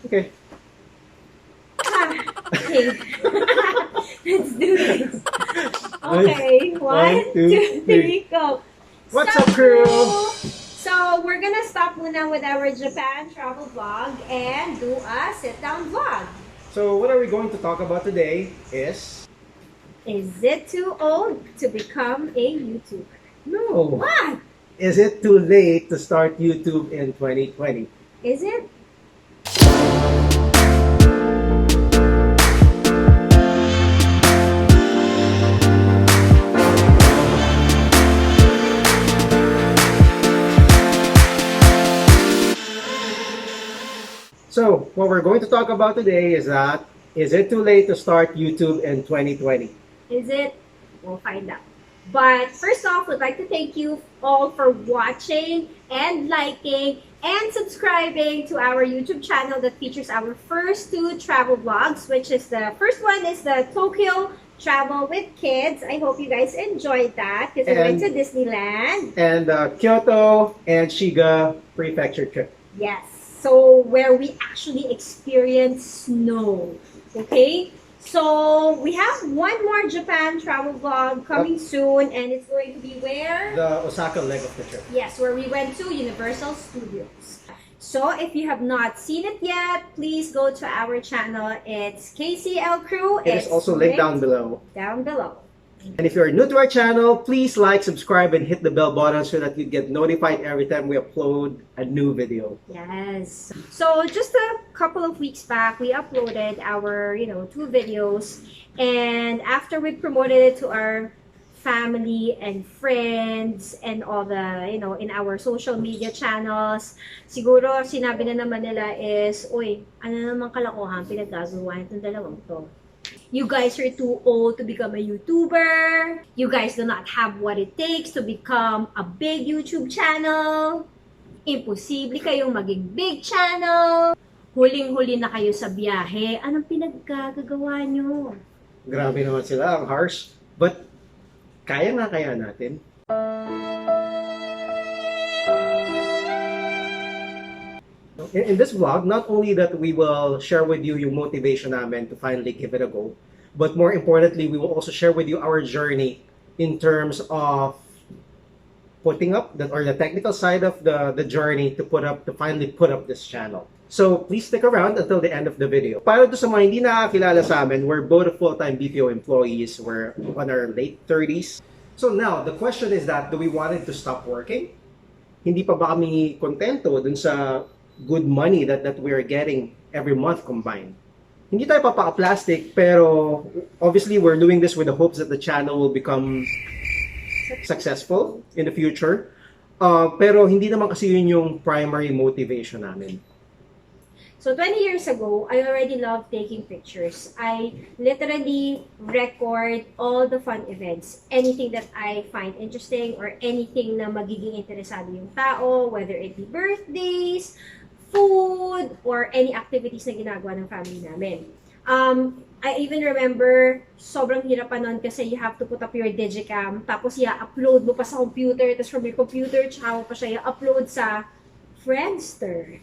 Okay. Okay. Let's do this. Okay, one, two, three, go. What's Stop up, crew? So we're gonna stop muna with our Japan travel vlog and do a sit-down vlog. So what are we going to talk about today is... Is it too old to become a YouTuber? No. What? Is it too late to start YouTube in 2020? Is it? So what we're going to talk about today is that, is it too late to start YouTube in 2020? Is it? We'll find out. But first off, we'd like to thank you all for watching and liking and subscribing to our YouTube channel that features our first two travel vlogs, which is the first one is the Tokyo travel with kids. I hope you guys enjoyed that because we went to Disneyland. And Kyoto and Shiga prefecture trip. Yes. So where we actually experienced snow. Okay? So we have one more Japan travel vlog coming soon, and it's going to be where? The Osaka leg of the trip. Yes, where we went to Universal Studios. So if you have not seen it yet, please go to our channel. It's KCL Crew. It is also linked down below. Down below. And if you're new to our channel, please like, subscribe, and hit the bell button so that you get notified every time we upload a new video. Yes. So just a couple of weeks back, we uploaded our, two videos. And after we promoted it to our family and friends and all the, in our social media channels, siguro sinabi na naman nila is, uy, ano naman kalokohan pinagkagawa itong dalawang to. You guys are too old to become a YouTuber. You guys do not have what it takes to become a big YouTube channel. Imposible kayong maging big channel. Huling-huli na kayo sa biyahe. Anong pinaggagawa nyo? Grabe naman sila, ang harsh. But kaya natin. In this vlog, not only that we will share with you yung motivation namin to finally give it a go, but more importantly, we will also share with you our journey in terms of putting up or the technical side of the journey to finally put up this channel. So please stick around until the end of the video. Para doon sa mga hindi nakakilala sa amin, we're both full-time BPO employees. We're on our late 30s. So now, the question is that, do we wanted to stop working? Hindi pa ba kami kontento dun sa good money that we're getting every month combined? Hindi tayo papaka-plastic, pero obviously we're doing this with the hopes that the channel will become successful in the future. Pero hindi naman kasi yun yung primary motivation namin. So 20 years ago, I already loved taking pictures. I literally record all the fun events. Anything that I find interesting or anything na magiging interesado yung tao, whether it be birthdays, food, or any activities na ginagawa ng family namin. I even remember, sobrang hirap pa nun kasi you have to put up your digicam, tapos i-upload mo pa sa computer, tapos from your computer, tsaka mo pa siya i-upload sa Friendster.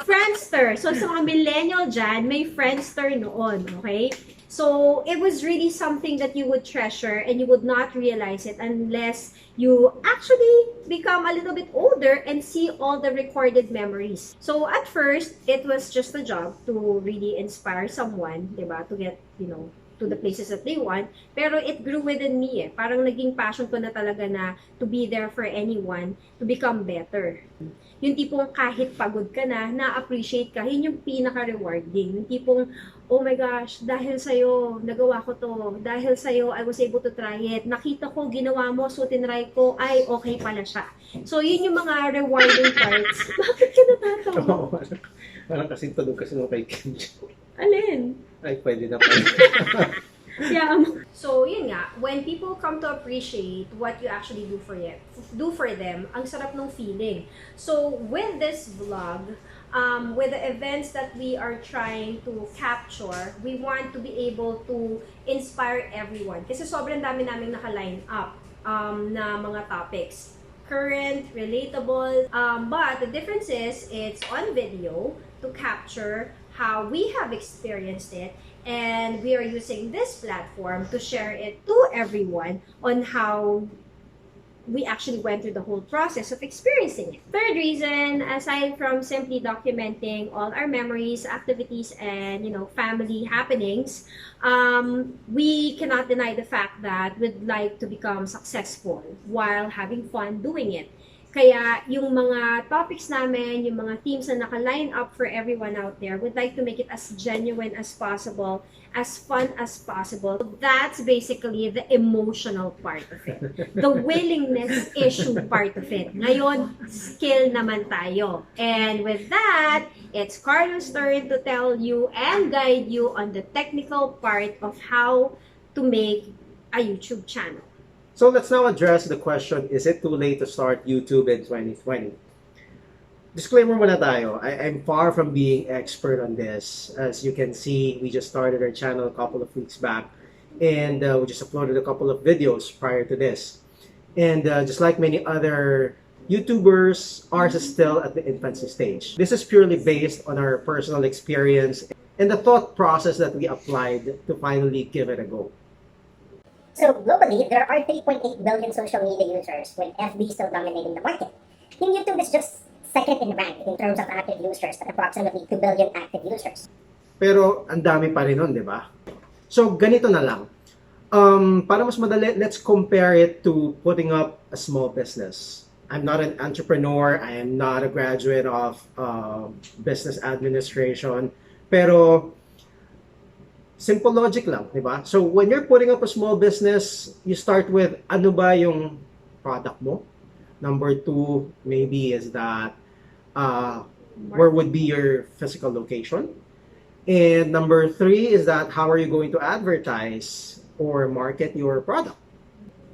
Friendster. So, sa mga millennial dyan, may Friendster noon, okay? So, it was really something that you would treasure and you would not realize it unless you actually become a little bit older and see all the recorded memories. So, at first, it was just a job to really inspire someone, diba? To get, to the places that they want. Pero it grew within me eh. Parang naging passion ko na talaga na to be there for anyone, to become better. Yung tipong kahit pagod ka na-appreciate ka, yun yung pinaka-rewarding. Yung tipong, oh my gosh, dahil sa'yo, nagawa ko to. Dahil sa'yo, I was able to try it. Nakita ko, ginawa mo, so tinry ko, ay, okay pala siya. So, yun yung mga rewarding parts. Bakit ka natatawa? Parang kasing tulog kasi nung kay Kim. Alin? Ay, pwede na pala. Yeah. So, yun nga, when people come to appreciate what you actually do for them, ang sarap ng feeling. So, with this vlog, with the events that we are trying to capture, we want to be able to inspire everyone. Kasi sobrang dami naming naka-line up na mga topics. Current, relatable, but the difference is, it's on video, to capture how we have experienced it, and we are using this platform to share it to everyone on how we actually went through the whole process of experiencing it. Third reason, aside from simply documenting all our memories, activities, and family happenings, we cannot deny the fact that we'd like to become successful while having fun doing it. Kaya yung mga topics namin, yung mga themes na naka-line up for everyone out there, would like to make it as genuine as possible, as fun as possible. That's basically the emotional part of it. The willingness issue part of it. Ngayon, skill naman tayo. And with that, it's Carlo's turn to tell you and guide you on the technical part of how to make a YouTube channel. So let's now address the question, is it too late to start YouTube in 2020? Disclaimer muna tayo, I'm far from being expert on this. As you can see, we just started our channel a couple of weeks back, and we just uploaded a couple of videos prior to this. And just like many other YouTubers, ours is still at the infancy stage. This is purely based on our personal experience and the thought process that we applied to finally give it a go. So globally, there are 3.8 billion social media users, with FB still dominating the market. And YouTube is just second in rank in terms of active users at approximately 2 billion active users. Pero ang dami pa rin nun, di ba? So ganito na lang. Para mas madali, let's compare it to putting up a small business. I'm not an entrepreneur. I am not a graduate of business administration. Pero simple logic lang, di ba? So when you're putting up a small business, you start with ano ba yung product mo? Number two, maybe is that where would be your physical location? And number three is that how are you going to advertise or market your product?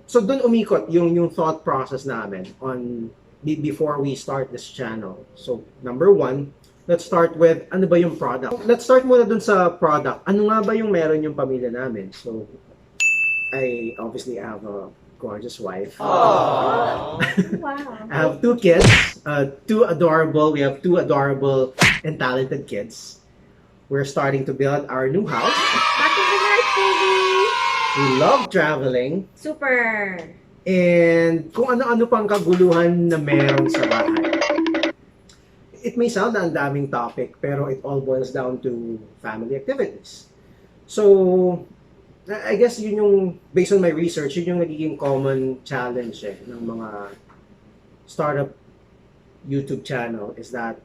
So dun umikot yung thought process namin on before we start this channel. So number one, let's start with ano ba yung product. Let's start muna dun sa product. Ano nga ba yung meron yung pamilya namin? So I obviously have a gorgeous wife. Wow. I have two kids, two adorable. We have two adorable and talented kids. We're starting to build our new house. Back in the north, baby! We love traveling. Super! And kung ano-ano pang kaguluhan na meron sa bahay. It may sound na ang daming topic, pero it all boils down to family activities. So, I guess yun yung, based on my research, yun yung nagiging common challenge ng mga startup YouTube channel is that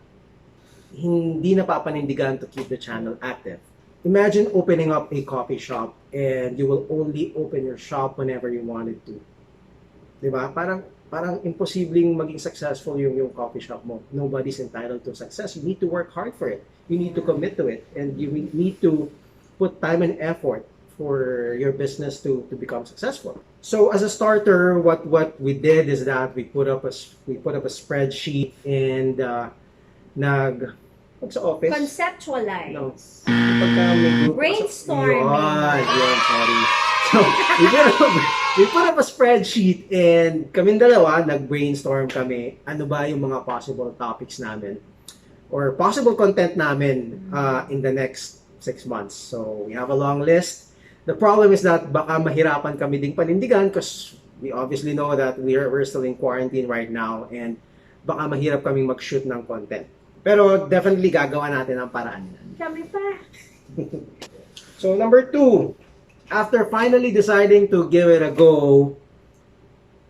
hindi napapanindigan to keep the channel active. Imagine opening up a coffee shop and you will only open your shop whenever you wanted to. Diba? Parang imposibleng maging successful yung coffee shop mo. Nobody's entitled to success. You need to work hard for it. You need to commit to it. And you need to put time and effort for your business to become successful. So as a starter, what we did is that we put up a spreadsheet and sa office. Conceptualize. No. Pagka may group. Brainstorming. Yun, sorry. So, we put up a spreadsheet and kaming dalawa, nag-brainstorm kami ano ba yung mga possible topics namin or possible content namin in the next 6 months. So, we have a long list. The problem is that baka mahirapan kami ding panindigan because we obviously know that we're still in quarantine right now and baka mahirap kaming mag-shoot ng content. Pero definitely gagawa natin ang paraan. Kami pa. So, number 2. After finally deciding to give it a go,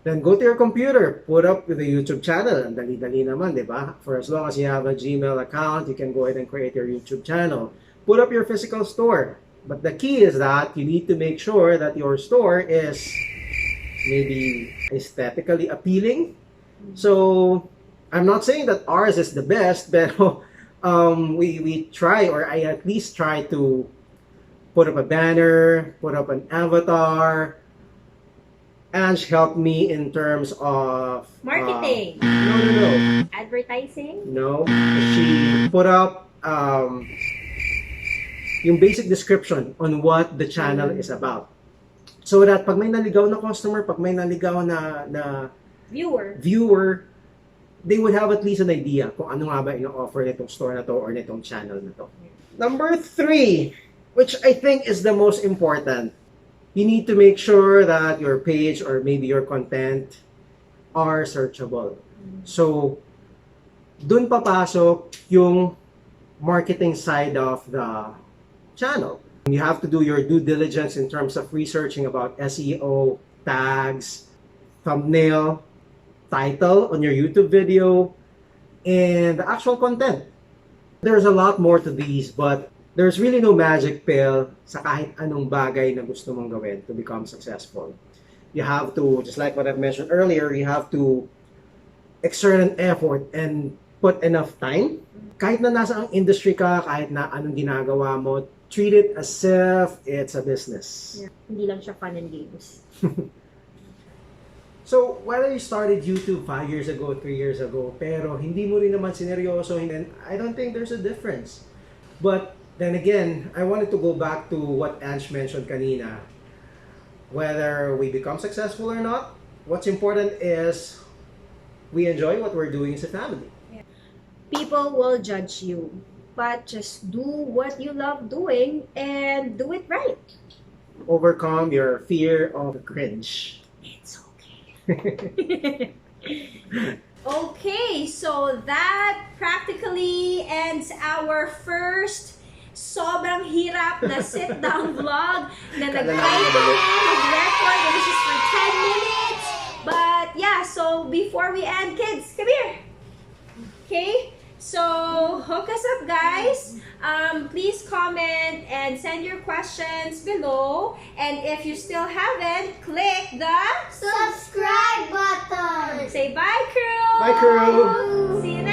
then go to your computer, put up the YouTube channel. Ang dali-dali naman, di ba? For as long as you have a Gmail account, you can go ahead and create your YouTube channel. Put up your physical store. But the key is that you need to make sure that your store is maybe aesthetically appealing. So, I'm not saying that ours is the best, but we try, or I at least try to put up a banner, put up an avatar. Ange helped me in terms of Marketing. No. Advertising. No, she put up yung basic description on what the channel is about. So that pag may naligaw na customer, pag may naligaw na Viewer. they would have at least an idea kung ano nga ba ino-offer nitong store na to or nitong channel na to. Number 3, which I think is the most important, you need to make sure that your page or maybe your content are searchable. So, dun papasok yung marketing side of the channel. You have to do your due diligence in terms of researching about SEO, tags, thumbnail, title on your YouTube video, and the actual content. There's a lot more to these, but there's really no magic pill sa kahit anong bagay na gusto mong gawin to become successful. You have to, just like what I've mentioned earlier, you have to exert an effort and put enough time. Kahit na nasa ang industry ka, kahit na anong ginagawa mo, treat it as if it's a business. Yeah. Hindi lang siya fun and games. So, whether you started YouTube 5 years ago, 3 years ago, pero hindi mo rin naman sineryoso, then I don't think there's a difference. But then again, I wanted to go back to what Ange mentioned kanina. Whether we become successful or not, what's important is we enjoy what we're doing as a family. People will judge you, but just do what you love doing and do it right. Overcome your fear of cringe. It's okay. Okay, so that practically ends our first sobrang hirap na sit-down vlog na nag-try kami mag-record, which is for 10 minutes. But yeah, so before we end, kids, come here. Okay? So, hook us up, guys. Please comment and send your questions below. And if you still haven't, click the Subscribe button! say bye, crew. Bye, crew. See you next